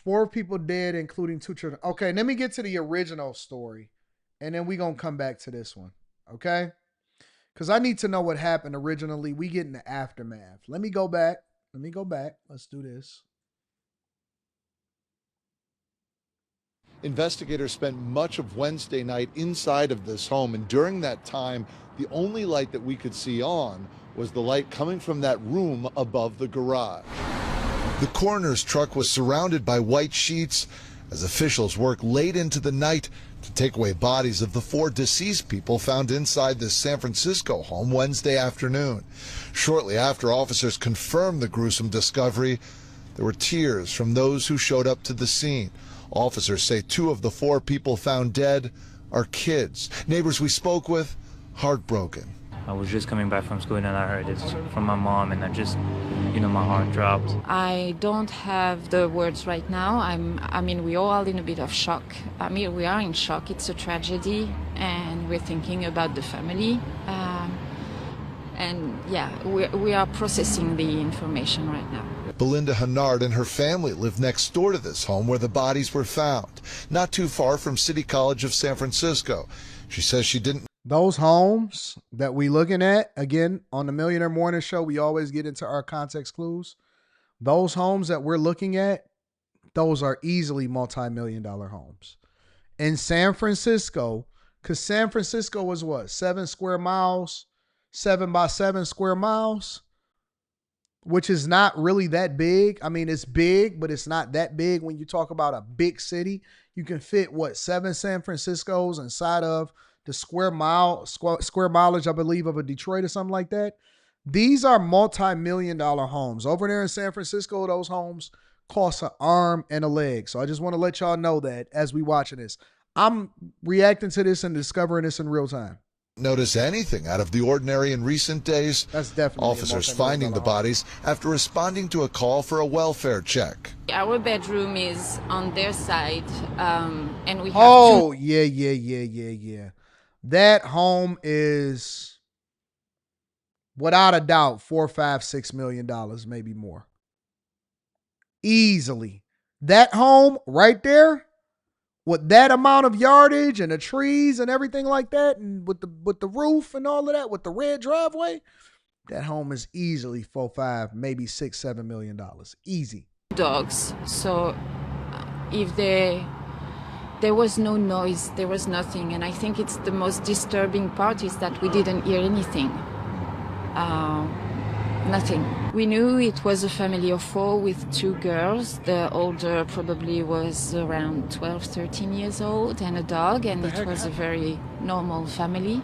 4 people dead, including 2 children. Okay, let me get to the original story, and then we're going to come back to this one, okay? Because I need to know what happened originally. We get in the aftermath. Let me go back. Let's do this. Investigators spent much of Wednesday night inside of this home, and during that time, the only light that we could see on was the light coming from that room above the garage. The coroner's truck was surrounded by white sheets as officials worked late into the night to take away bodies of the 4 deceased people found inside this San Francisco home Wednesday afternoon. Shortly after officers confirmed the gruesome discovery, there were tears from those who showed up to the scene. Officers say 2 of the 4 people found dead are kids. Neighbors we spoke with, heartbroken. I was just coming back from school and I heard this from my mom, and I just, my heart dropped. I don't have the words right now. We're all in a bit of shock. We are in shock. It's a tragedy, and we're thinking about the family. We are processing the information right now. Belinda Hennard and her family live next door to this home where the bodies were found, not too far from City College of San Francisco. She says she didn't. Those homes that we looking at, again, on the Millionaire Morning Show, we always get into our context clues. Those homes that we're looking at, those are easily multi-million-dollar homes. In San Francisco, because San Francisco was what, 7 square miles, 7 by 7 square miles, which is not really that big. I mean, it's big, but it's not that big when you talk about a big city. You can fit, 7 San Franciscos inside of the square mileage, I believe, of a Detroit or something like that. These are multi-million-dollar homes. Over there in San Francisco, those homes cost an arm and a leg. So I just want to let y'all know that as we watching this. I'm reacting to this and discovering this in real time. Notice anything out of the ordinary in recent days. That's definitely officers finding the bodies after responding to a call for a welfare check. Our bedroom is on their side, and we have yeah. That home is, without a doubt, $4, $5, $6 million, maybe more. Easily. That home right there, with that amount of yardage and the trees and everything like that, and with the roof and all of that, with the red driveway, that home is easily $4, $5, maybe $6, $7 million. Easy. dogs. So if there was no noise, there was nothing. And I think it's the most disturbing part is that we didn't hear anything. Nothing. We knew it was a family of 4 with 2 girls. The older probably was around 12, 13 years old, and a dog. And it was a very normal family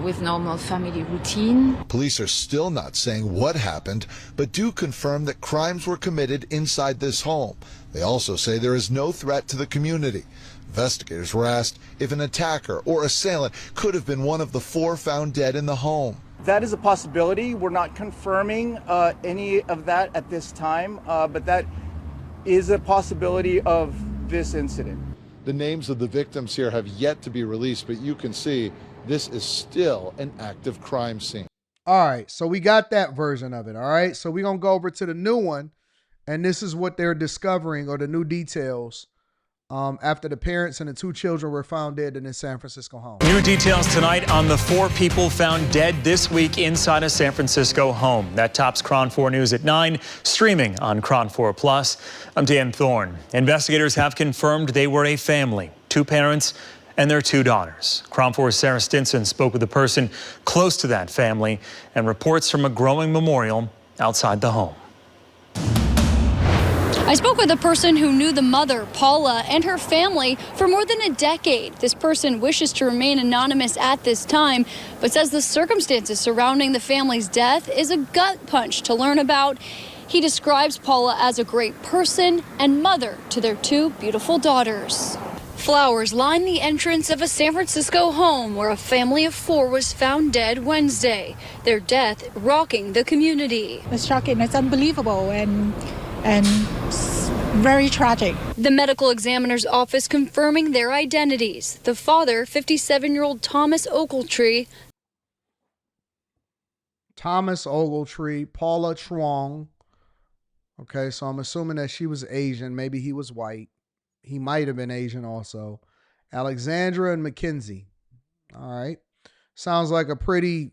with normal family routine. Police are still not saying what happened, but do confirm that crimes were committed inside this home. They also say there is no threat to the community. Investigators were asked if an attacker or assailant could have been one of the 4 found dead in the home. That is a possibility. We're not confirming any of that at this time, but that is a possibility of this incident. The names of the victims here have yet to be released, but you can see this is still an active crime scene. All right, so we got that version of it, all right? So we're going to go over to the new one, and this is what they're discovering, or the new details, after the parents and the 2 children were found dead in a San Francisco home. New details tonight on the 4 people found dead this week inside a San Francisco home. That tops KRON 4 News at 9, streaming on KRON 4 Plus. I'm Dan Thorne. Investigators have confirmed they were a family, 2 parents and their 2 daughters. KRON 4's Sarah Stinson spoke with a person close to that family and reports from a growing memorial outside the home. I spoke with a person who knew the mother, Paula, and her family for more than a decade. This person wishes to remain anonymous at this time, but says the circumstances surrounding the family's death is a gut punch to learn about. He describes Paula as a great person and mother to their 2 beautiful daughters. Flowers line the entrance of a San Francisco home where a family of 4 was found dead Wednesday. Their death rocking the community. It's shocking. It's unbelievable and very tragic. The medical examiner's office confirming their identities. The father, 57-year-old Thomas Ogletree. Thomas Ogletree, Paula Truong, Okay, so I'm assuming that she was Asian. Maybe he was white. He might have been Asian also. Alexandra and Mackenzie. All right. Sounds like a pretty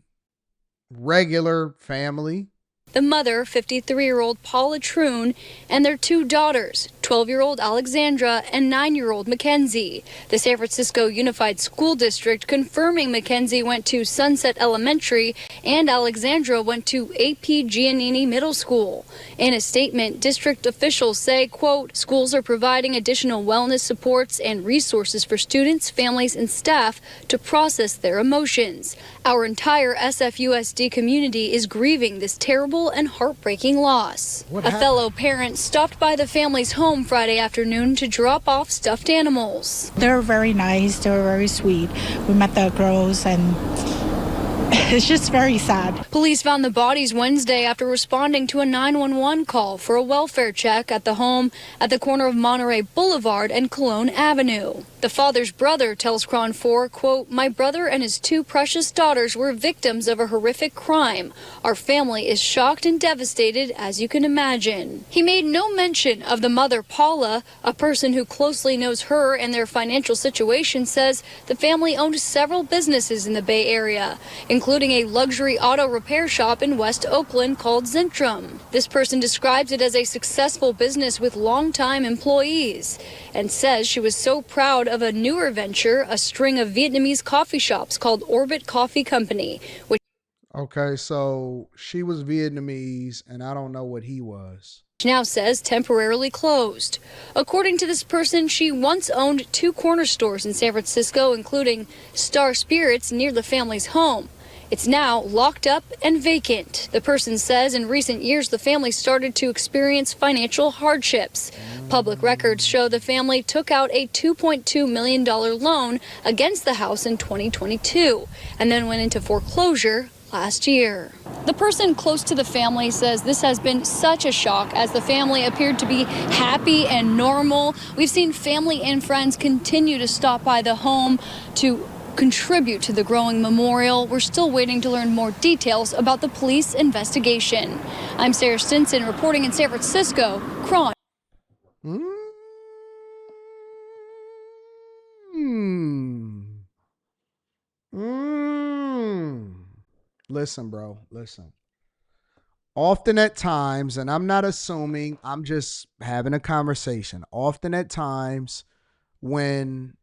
regular family. The mother, 53-year-old Paula Troon, and their two daughters, 12-year-old Alexandra and 9-year-old Mackenzie. The San Francisco Unified School District confirming Mackenzie went to Sunset Elementary and Alexandra went to AP Giannini Middle School. In a statement, district officials say, quote, schools are providing additional wellness supports and resources for students, families, and staff to process their emotions. Our entire SFUSD community is grieving this terrible and heartbreaking loss. A fellow parent stopped by the family's home Friday afternoon to drop off stuffed animals. They were very nice. They were very sweet. We met the girls and it's just very sad. Police found the bodies Wednesday after responding to a 911 call for a welfare check at the home at the corner of Monterey Boulevard and Cologne Avenue. The father's brother tells KRON 4, quote, my brother and his two precious daughters were victims of a horrific crime. Our family is shocked and devastated, as you can imagine. He made no mention of the mother, Paula. A person who closely knows her and their financial situation says the family owned several businesses in the Bay Area, including a luxury auto repair shop in West Oakland called Zentrum. This person describes it as a successful business with longtime employees and says she was so proud of a newer venture, a string of Vietnamese coffee shops called Orbit Coffee Company. Okay, so she was Vietnamese and I don't know what he was. Now says temporarily closed. According to this person, she once owned 2 corner stores in San Francisco, including Star Spirits near the family's home. It's now locked up and vacant. The person says in recent years the family started to experience financial hardships. Public records show the family took out a $2.2 million loan against the house in 2022 and then went into foreclosure last year. The person close to the family says this has been such a shock as the family appeared to be happy and normal. We've seen family and friends continue to stop by the home to contribute to the growing memorial. We're still waiting to learn more details about the police investigation. I'm Sarah Stinson reporting in San Francisco, KRON. Listen, bro, listen. Often at times, and I'm not assuming, I'm just having a conversation. Often at times when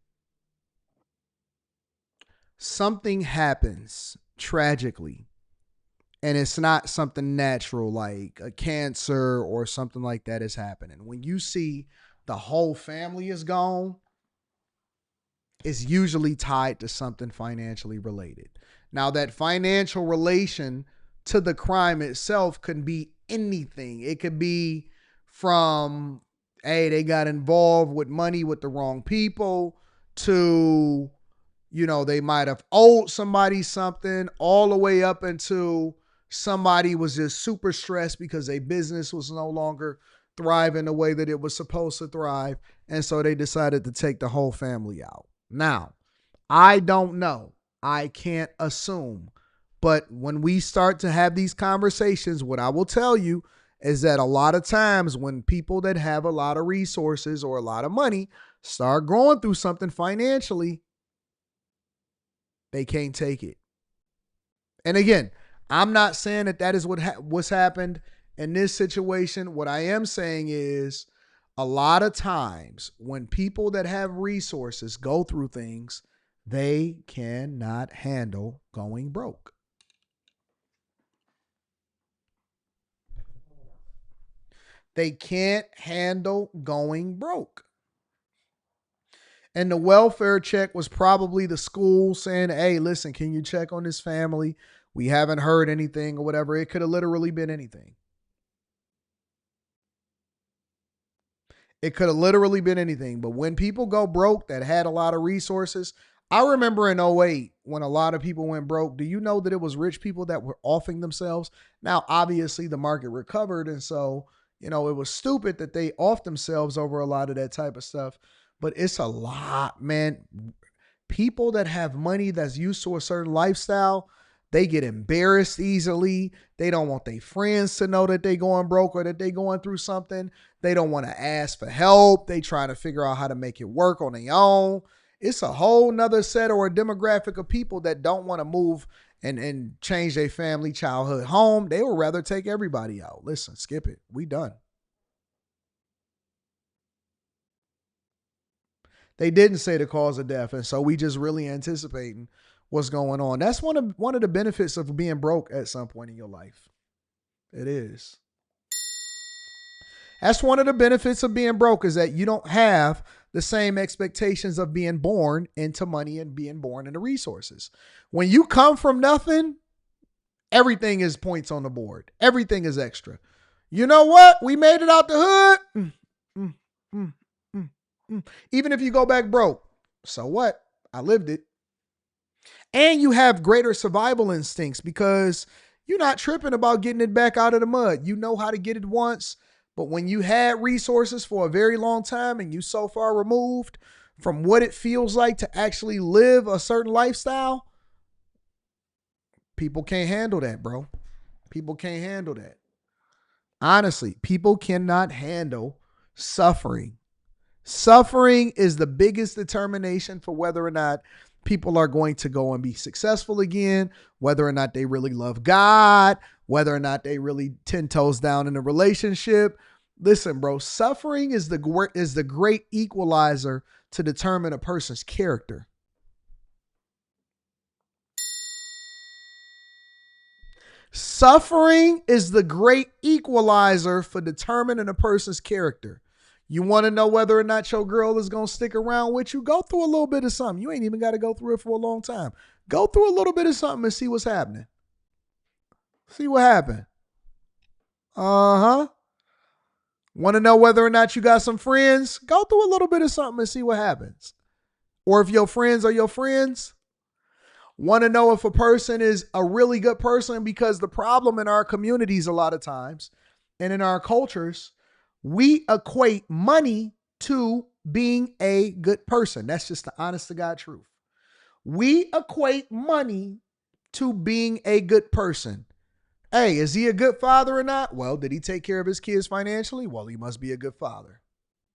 something happens tragically and it's not something natural like a cancer or something like that is happening, when you see the whole family is gone, it's usually tied to something financially related. Now, that financial relation to the crime itself can be anything. It could be from, hey, they got involved with money with the wrong people, to, you know, they might have owed somebody something, all the way up into somebody was just super stressed because their business was no longer thriving the way that it was supposed to thrive. And so they decided to take the whole family out. Now, I don't know. I can't assume. But when we start to have these conversations, what I will tell you is that a lot of times when people that have a lot of resources or a lot of money start going through something financially, they can't take it. And again, I'm not saying that that is what's happened in this situation. What I am saying is a lot of times when people that have resources go through things, they cannot handle going broke. They can't handle going broke. And the welfare check was probably the school saying, hey, listen, can you check on this family? We haven't heard anything or whatever. It could have literally been anything. It could have literally been anything. But when people go broke that had a lot of resources, I remember in '08 when a lot of people went broke. Do you know that it was rich people that were offing themselves? Now, obviously, the market recovered. And so, you know, it was stupid that they offed themselves over a lot of that type of stuff. But it's a lot, man. People that have money that's used to a certain lifestyle, They get embarrassed easily. They don't want their friends to know that they going broke or that they going through something. They don't want to ask for help. They try to figure out how to make it work on their own. It's a whole nother set or a demographic of people that don't want to move and change their family childhood home. They would rather take everybody out. Listen, skip it. We done. They didn't say the cause of death, and so we just really anticipating what's going on. That's one of the benefits of being broke at some point in your life. It is. That's one of the benefits of being broke, is that you don't have the same expectations of being born into money and being born into resources. When you come from nothing, everything is points on the board. Everything is extra. You know what? We made it out the hood. Even if you go back broke, so what? I lived it. And you have greater survival instincts because you're not tripping about getting it back out of the mud. You know how to get it once. But when you had resources for a very long time and you so far removed from what it feels like to actually live a certain lifestyle, people can't handle that, bro. People can't handle that. Honestly, people cannot handle suffering. Suffering is the biggest determination for whether or not people are going to go and be successful again, whether or not they really love God, whether or not they really 10 toes down in a relationship. Listen, bro, suffering is the great equalizer to determine a person's character. Suffering is the great equalizer for determining a person's character. You want to know whether or not your girl is going to stick around with you? Go through a little bit of something. You ain't even got to go through it for a long time. Go through a little bit of something and see what's happening. See what happened. Uh-huh. Want to know whether or not you got some friends? Go through a little bit of something and see what happens. Or if your friends are your friends. Want to know if a person is a really good person, because the problem in our communities a lot of times and in our cultures, we equate money to being a good person. That's just the honest to God truth. We equate money to being a good person. Hey, is he a good father or not? Well, did he take care of his kids financially? Well, he must be a good father.